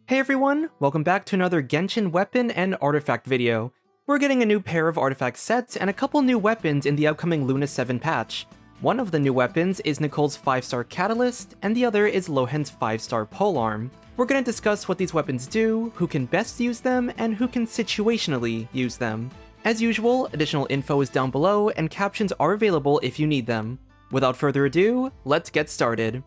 Hey everyone, welcome back to another Genshin weapon and artifact video. We're getting a new pair of artifact sets and a couple new weapons in the upcoming Luna 7 patch. One of the new weapons is Nicole's 5-star Catalyst, and the other is Lohan's 5-star Polearm. We're going to discuss what these weapons do, who can best use them, and who can situationally use them. As usual, additional info is down below, and captions are available if you need them. Without further ado, let's get started.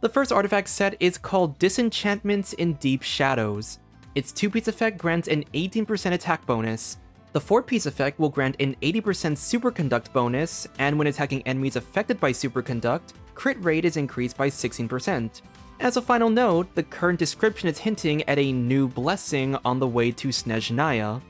The first artifact set is called Disenchantments in Deep Shadows. Its 2-piece effect grants an 18% attack bonus. The 4-piece effect will grant an 80% Superconduct bonus, and when attacking enemies affected by Superconduct, crit rate is increased by 16%. As a final note, the current description is hinting at a new blessing on the way to Snezhnaya.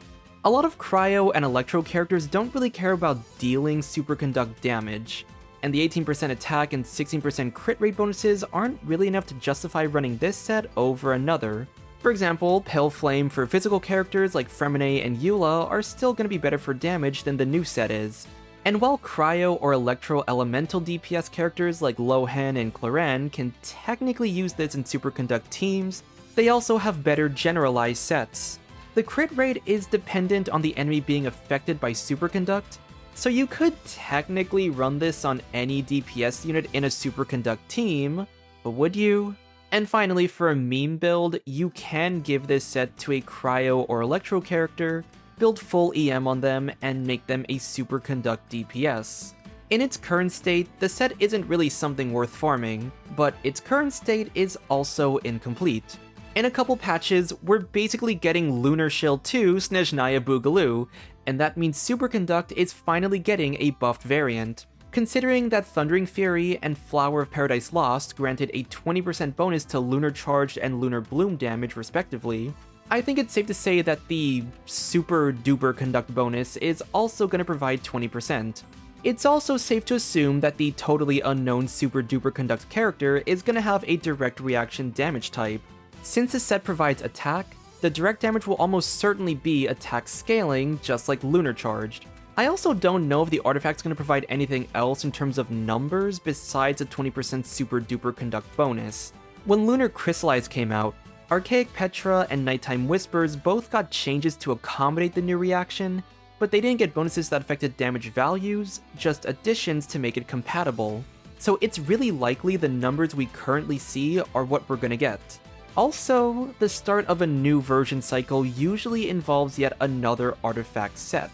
A lot of Cryo and Electro characters don't really care about dealing Superconduct damage, and the 18% attack and 16% crit rate bonuses aren't really enough to justify running this set over another. For example, Pale Flame for physical characters like Freminet and Eula are still going to be better for damage than the new set is. And while Cryo or Electro Elemental DPS characters like Lohan and Clorenne can technically use this in Superconduct teams, they also have better generalized sets. The crit rate is dependent on the enemy being affected by Superconduct, so you could technically run this on any DPS unit in a Superconduct team, but would you? And finally, for a meme build, you can give this set to a Cryo or Electro character, build full EM on them, and make them a Superconduct DPS. In its current state, the set isn't really something worth farming, but its current state is also incomplete. In a couple patches, we're basically getting Lunar Shield 2 Snezhnaya Boogaloo, and that means Superconduct is finally getting a buffed variant. Considering that Thundering Fury and Flower of Paradise Lost granted a 20% bonus to Lunar Charged and Lunar Bloom damage respectively, I think it's safe to say that the Super Duper Conduct bonus is also going to provide 20%. It's also safe to assume that the totally unknown Super Duper Conduct character is going to have a direct reaction damage type. Since the set provides attack, the direct damage will almost certainly be attack scaling, just like Lunar Charged. I also don't know if the artifact's going to provide anything else in terms of numbers besides a 20% Super Duper Conduct bonus. When Lunar Crystallize came out, Archaic Petra and Nighttime Whispers both got changes to accommodate the new reaction, but they didn't get bonuses that affected damage values, just additions to make it compatible. So it's really likely the numbers we currently see are what we're gonna get. Also, the start of a new version cycle usually involves yet another artifact set.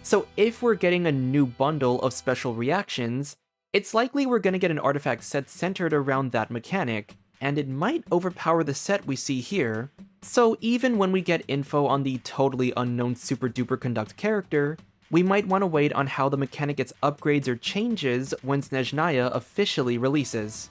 So if we're getting a new bundle of special reactions, it's likely we're going to get an artifact set centered around that mechanic, and it might overpower the set we see here. So even when we get info on the totally unknown Super Duper Conduct character, we might want to wait on how the mechanic gets upgrades or changes when Snezhnaya officially releases.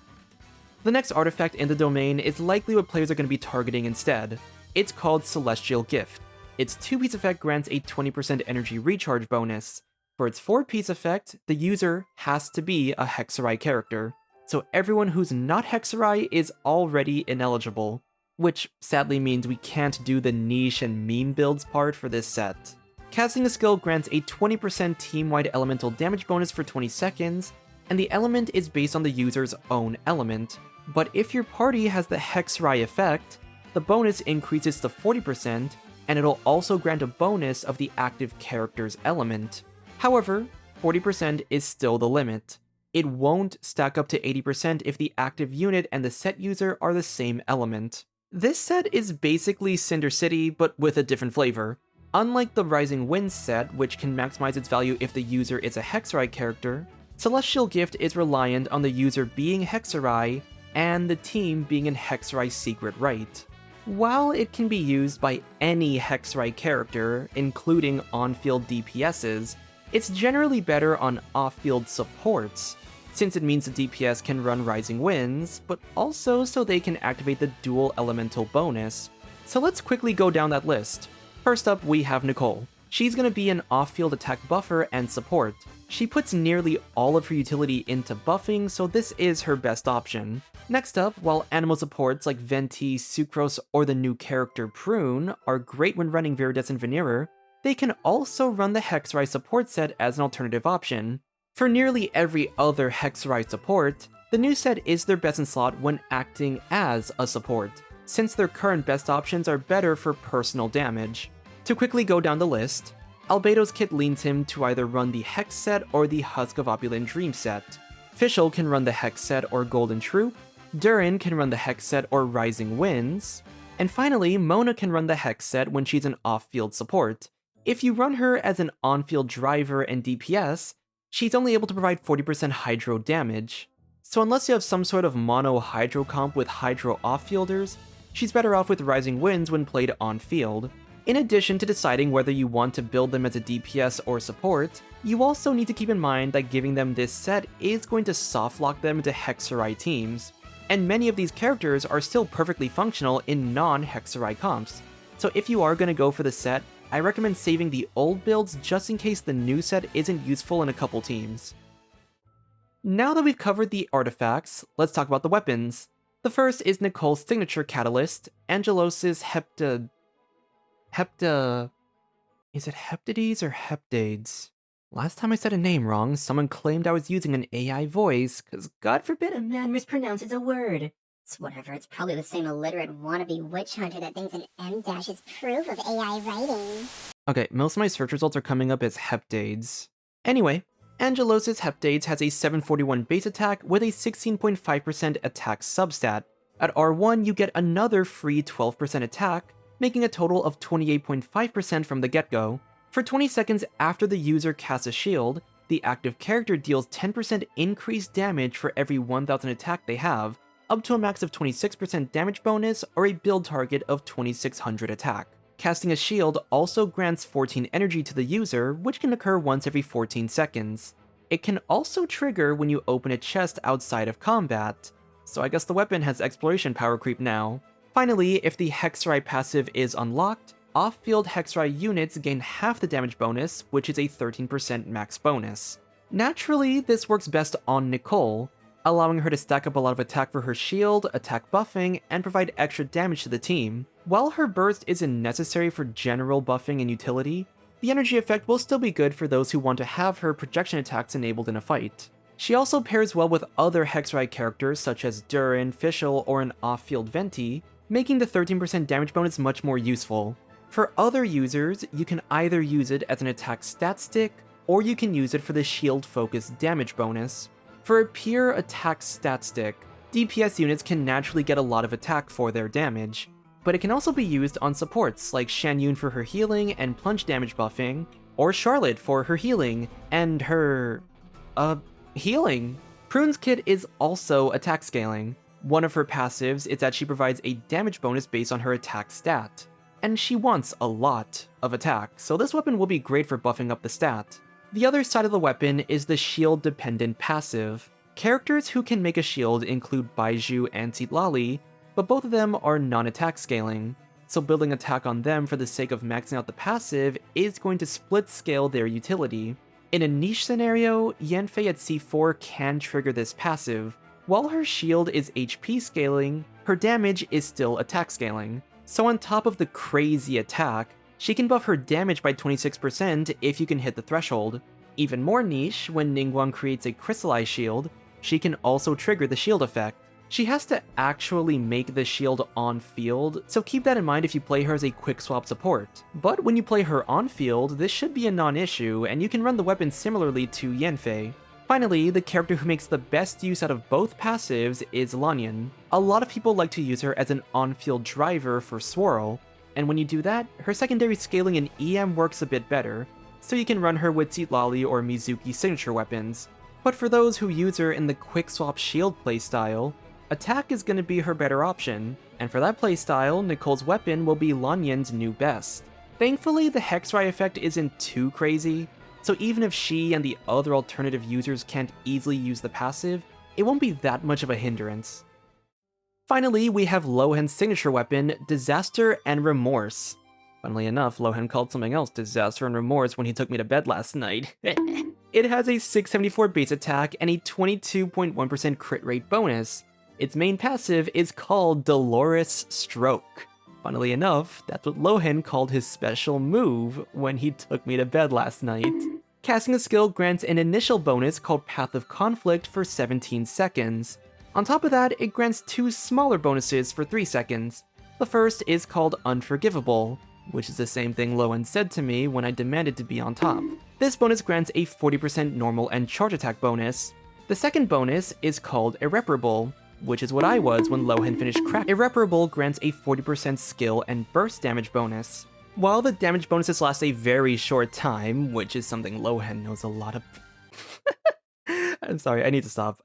The next artifact in the domain is likely what players are going to be targeting instead. It's called Celestial Gift. Its 2-piece effect grants a 20% energy recharge bonus. For its 4-piece effect, the user has to be a Hexarai character, so everyone who's not Hexarai is already ineligible, which sadly means we can't do the niche and meme builds part for this set. Casting a skill grants a 20% team-wide elemental damage bonus for 20 seconds, and the element is based on the user's own element. But if your party has the Hexarai effect, the bonus increases to 40%, and it'll also grant a bonus of the active character's element. However, 40% is still the limit. It won't stack up to 80% if the active unit and the set user are the same element. This set is basically Cinder City, but with a different flavor. Unlike the Rising Winds set, which can maximize its value if the user is a Hexarai character, Celestial Gift is reliant on the user being Hexarai and the team being in Hexarai Secret Rite. While it can be used by any Hexarai character, including on-field DPSs, it's generally better on off-field supports, since it means the DPS can run Rising Winds, but also so they can activate the dual elemental bonus. So let's quickly go down that list. First up, we have Nicole. She's going to be an off-field attack buffer and support. She puts nearly all of her utility into buffing, so this is her best option. Next up, while animal supports like Venti, Sucrose, or the new character Prune are great when running Viridescent Veneerer, they can also run the Hexarai support set as an alternative option. For nearly every other Hexarai support, the new set is their best in slot when acting as a support. since their current best options are better for personal damage. To quickly go down the list, Albedo's kit leans him to either run the Hex set or the Husk of Opulent Dream set. Fischl can run the Hex set or Golden Troop, Durin can run the Hex set or Rising Winds, and finally, Mona can run the Hex set when she's an off-field support. If you run her as an on-field driver and DPS, she's only able to provide 40% Hydro damage. So unless you have some sort of mono Hydro comp with Hydro off-fielders, she's better off with Rising Winds when played on-field. In addition to deciding whether you want to build them as a DPS or support, you also need to keep in mind that giving them this set is going to soft-lock them into Hexarai teams, and many of these characters are still perfectly functional in non-Hexarai comps. So if you are going to go for the set, I recommend saving the old builds just in case the new set isn't useful in a couple teams. Now that we've covered the artifacts, let's talk about the weapons. The first is Nicole's signature catalyst, Angelos' Is it Heptides or Heptades? Last time I said a name wrong, someone claimed I was using an AI voice, cause God forbid A man mispronounces a word. It's whatever, it's probably the same illiterate wannabe witch hunter that thinks an M- is proof of AI writing. Okay, most of my search results are coming up as Heptades. Anyway, Angelos' Heptades has a 741 base attack with a 16.5% attack substat. At R1, you get another free 12% attack, making a total of 28.5% from the get-go. For 20 seconds after the user casts a shield, the active character deals 10% increased damage for every 1000 attack they have, up to a max of 26% damage bonus or a build target of 2600 attack. Casting a shield also grants 14 energy to the user, which can occur once every 14 seconds. It can also trigger when you open a chest outside of combat, so I guess the weapon has exploration power creep now. Finally, if the Hexarai passive is unlocked, off-field Hexarai units gain half the damage bonus, which is a 13% max bonus. Naturally, this works best on Nicole, allowing her to stack up a lot of attack for her shield, attack buffing, and provide extra damage to the team. While her burst isn't necessary for general buffing and utility, the energy effect will still be good for those who want to have her projection attacks enabled in a fight. She also pairs well with other Hexarai characters such as Durin, Fischl, or an off-field Venti, making the 13% damage bonus much more useful. For other users, you can either use it as an attack stat stick, or you can use it for the shield-focused damage bonus. For a pure attack stat stick, DPS units can naturally get a lot of attack for their damage, but it can also be used on supports like Shan Yun for her healing and plunge damage buffing, or Charlotte for her healing and her... healing. Prune's kit is also attack scaling. One of her passives is that she provides a damage bonus based on her attack stat, and she wants a lot of attack, so this weapon will be great for buffing up the stat. The other side of the weapon is the shield-dependent passive. Characters who can make a shield include Baizhu and Citlali, but both of them are non-attack scaling, so building attack on them for the sake of maxing out the passive is going to split scale their utility. In a niche scenario, Yanfei at C4 can trigger this passive. While her shield is HP scaling, her damage is still attack scaling. So on top of the crazy attack, she can buff her damage by 26% if you can hit the threshold. Even more niche, when Ningguang creates a crystallized shield, she can also trigger the shield effect. She has to actually make the shield on field, so keep that in mind if you play her as a quick swap support. But when you play her on field, this should be a non-issue, and you can run the weapon similarly to Yanfei. Finally, the character who makes the best use out of both passives is Lanyan. A lot of people like to use her as an on-field driver for Swirl, and when you do that, her secondary scaling in EM works a bit better, so you can run her with Citlali or Mizuki signature weapons. But for those who use her in the quick swap shield playstyle, attack is going to be her better option, and for that playstyle, Nicole's weapon will be Lanyan's new best. Thankfully, the Hexarai effect isn't too crazy, so even if she and the other alternative users can't easily use the passive, it won't be that much of a hindrance. Finally, we have Lohan's signature weapon, Disaster and Remorse. Funnily enough, Lohan called something else Disaster and Remorse when he took me to bed last night. It has a 674 base attack and a 22.1% crit rate bonus. Its main passive is called Dolorous Stroke. Funnily enough, that's what Lohan called his special move when he took me to bed last night. Casting a skill grants an initial bonus called Path of Conflict for 17 seconds. On top of that, it grants two smaller bonuses for 3 seconds. The first is called Unforgivable, which is the same thing Lowen said to me when I demanded to be on top. This bonus grants a 40% normal and charge attack bonus. The second bonus is called Irreparable, which is what I was when Lowen finished crack. Irreparable grants a 40% skill and burst damage bonus. While the damage bonuses last a very short time, which is something Lowen knows a lot of... I'm sorry, I need to stop.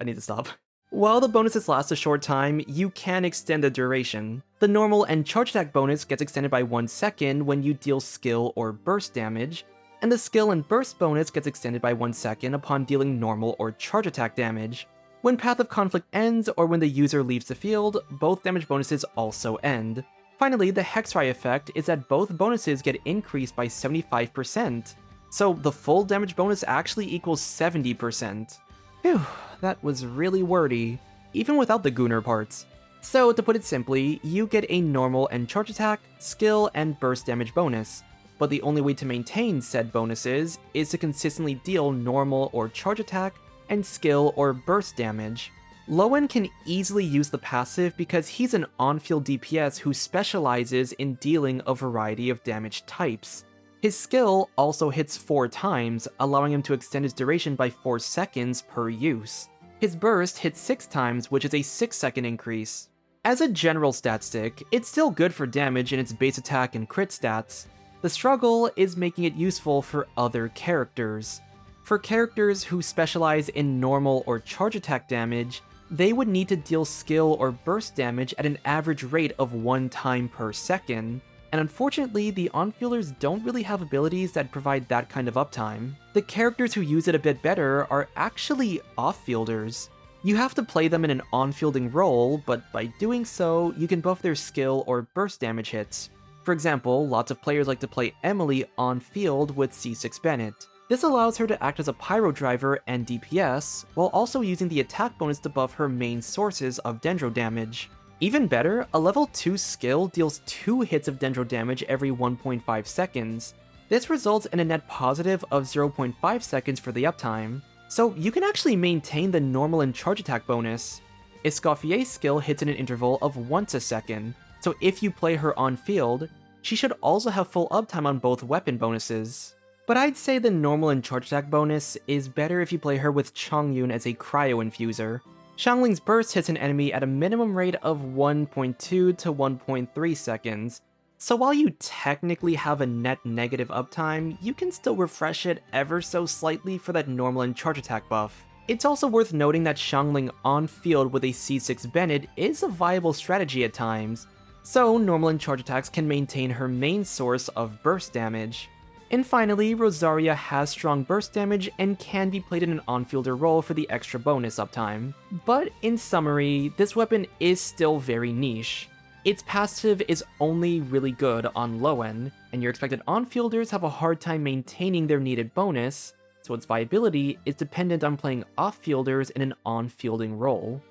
While the bonuses last a short time, you can extend the duration. The normal and charge attack bonus gets extended by 1 second when you deal skill or burst damage, and the skill and burst bonus gets extended by 1 second upon dealing normal or charge attack damage. When Path of Conflict ends or when the user leaves the field, both damage bonuses also end. Finally, the Hexfry effect is that both bonuses get increased by 75%, so the full damage bonus actually equals 70%. Phew, that was really wordy, even without the Gunnar parts. So to put it simply, you get a normal and charge attack, skill, and burst damage bonus, but the only way to maintain said bonuses is to consistently deal normal or charge attack, and skill or burst damage. Lowen can easily use the passive because he's an on-field DPS who specializes in dealing a variety of damage types. His skill also hits 4 times, allowing him to extend his duration by 4 seconds per use. His burst hits 6 times, which is a 6-second increase. As a general stat stick, it's still good for damage in its base attack and crit stats. The struggle is making it useful for other characters. For characters who specialize in normal or charge attack damage, they would need to deal skill or burst damage at an average rate of 1 time per second, and unfortunately the on-fielders don't really have abilities that provide that kind of uptime. The characters who use it a bit better are actually off-fielders. You have to play them in an on-fielding role, but by doing so, you can buff their skill or burst damage hits. For example, lots of players like to play Emily on-field with C6 Bennett. This allows her to act as a pyro driver and DPS, while also using the attack bonus to buff her main sources of Dendro damage. Even better, a level 2 skill deals 2 hits of Dendro damage every 1.5 seconds. This results in a net positive of 0.5 seconds for the uptime, so you can actually maintain the normal and charge attack bonus. Escoffier's skill hits in an interval of once a second, so if you play her on field, she should also have full uptime on both weapon bonuses. But I'd say the normal and charge attack bonus is better if you play her with Chongyun as a cryo infuser. Xiangling's burst hits an enemy at a minimum rate of 1.2 to 1.3 seconds, so while you technically have a net negative uptime, you can still refresh it ever so slightly for that normal and charge attack buff. It's also worth noting that Xiangling on field with a C6 Bennett is a viable strategy at times, so normal and charge attacks can maintain her main source of burst damage. And finally, Rosaria has strong burst damage and can be played in an on-fielder role for the extra bonus uptime. But in summary, this weapon is still very niche. Its passive is only really good on Lowen, and your expected on-fielders have a hard time maintaining their needed bonus, so its viability is dependent on playing off-fielders in an on-fielding role.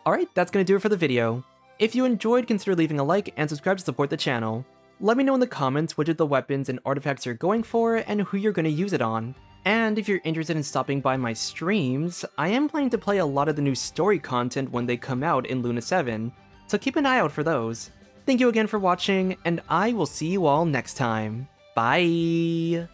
Alright, that's gonna do it for the video. If you enjoyed, consider leaving a like and subscribe to support the channel. Let me know in the comments which of the weapons and artifacts you're going for and who you're going to use it on. And if you're interested in stopping by my streams, I am planning to play a lot of the new story content when they come out in Luna 7, so keep an eye out for those. Thank you again for watching, and I will see you all next time. Bye!